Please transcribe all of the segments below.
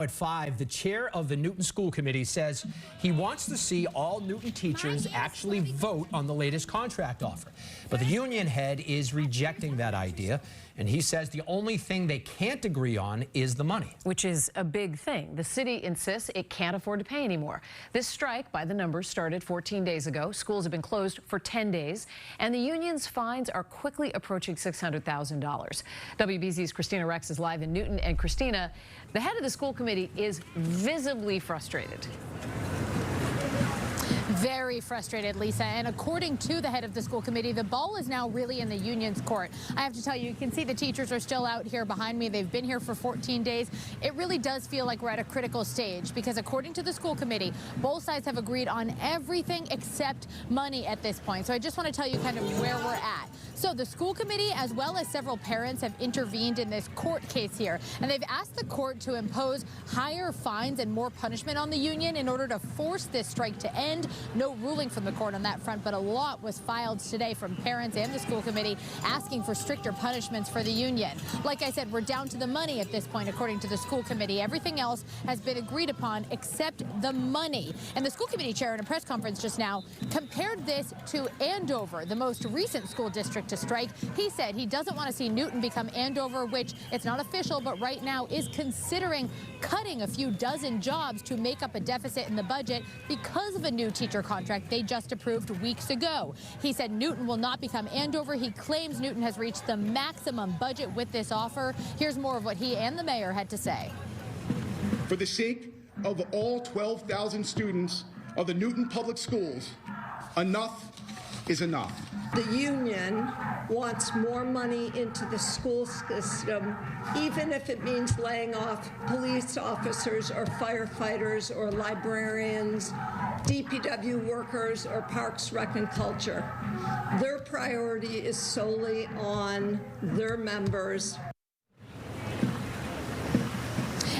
At 5, the chair of the Newton School Committee says he wants to see all Newton teachers actually vote on the latest contract offer. But the union head is rejecting that idea, and he says the only thing they can't agree on is the money. Which is a big thing. The city insists it can't afford to pay anymore. This strike, by the numbers, started 14 days ago. Schools have been closed for 10 days, and the union's fines are quickly approaching $600,000. WBZ's Kristina Rex is live in Newton. And Kristina, the head of the school committee is visibly frustrated. Very frustrated, Lisa. And according to the head of the school committee, the ball is now really in the union's court. I have to tell you can see the teachers are still out here behind me. They've been here for 14 days. It really does feel like we're at a critical stage because according to the school committee, both sides have agreed on everything except money at this point. So I just want to tell you kind of where we're at. So the school committee, as well as several parents, have intervened in this court case here, and they've asked the court to impose higher fines and more punishment on the union in order to force this strike to end. No ruling from the court on that front, but a lot was filed today from parents and the school committee asking for stricter punishments for the union. Like I said, we're down to the money at this point, according to the school committee. Everything else has been agreed upon except the money. And the school committee chair in a press conference just now compared this to Andover, the most recent school district to strike. He said he doesn't want to see Newton become Andover, which it's not official, but right now is considering cutting a few dozen jobs to make up a deficit in the budget because of a new teacher contract they just approved weeks ago. He said Newton will not become Andover. He claims Newton has reached the maximum budget with this offer. Here's more of what he and the mayor had to say. For the sake of all 12,000 students of the Newton Public Schools, enough is enough. The union wants more money into the school system, even if it means laying off police officers or firefighters or librarians, DPW workers or Parks, Rec, and Culture. Their priority is solely on their members.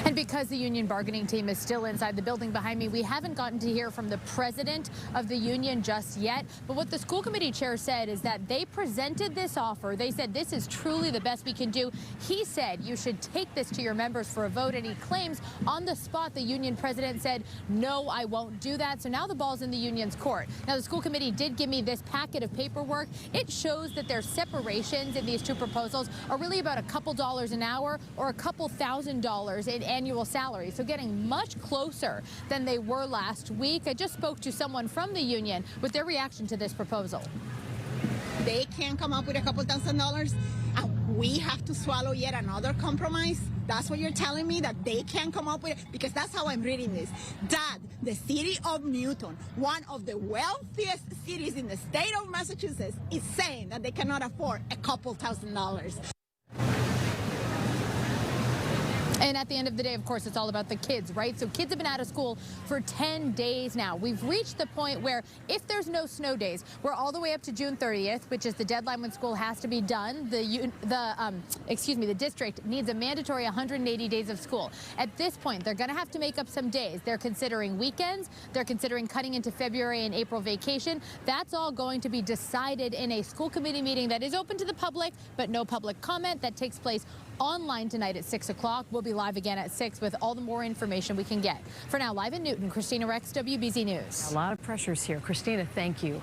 And because the union bargaining team is still inside the building behind me, we haven't gotten to hear from the president of the union just yet. But what the school committee chair said is that they presented this offer. They said this is truly the best we can do. He said you should take this to your members for a vote. And he claims on the spot the union president said, no, I won't do that. So now the ball's in the union's court. Now, the school committee did give me this packet of paperwork. It shows that their separations in these two proposals are really about a couple dollars an hour or a couple $1,000s in annual salary, so getting much closer than they were last week. I just spoke to someone from the union with their reaction to this proposal. They can't come up with a couple $1,000, and we have to swallow yet another compromise. That's what you're telling me, that they can't come up with it? Because that's how I'm reading this. That the city of Newton, one of the wealthiest cities in the state of Massachusetts, is saying that they cannot afford a couple $1,000. And at the end of the day, of course, it's all about the kids, right? So kids have been out of school for 10 days now. We've reached the point where if there's no snow days, we're all the way up to June 30th, which is the deadline when school has to be done. The district needs a mandatory 180 days of school. At this point, they're going to have to make up some days. They're considering weekends. They're considering cutting into February and April vacation. That's all going to be decided in a school committee meeting that is open to the public, but no public comment. That takes place online tonight at 6 o'clock. We'll be live again at 6 with all the more information we can get. For now, live in Newton, Kristina Rex, WBZ News. A lot of pressures here. Kristina, thank you.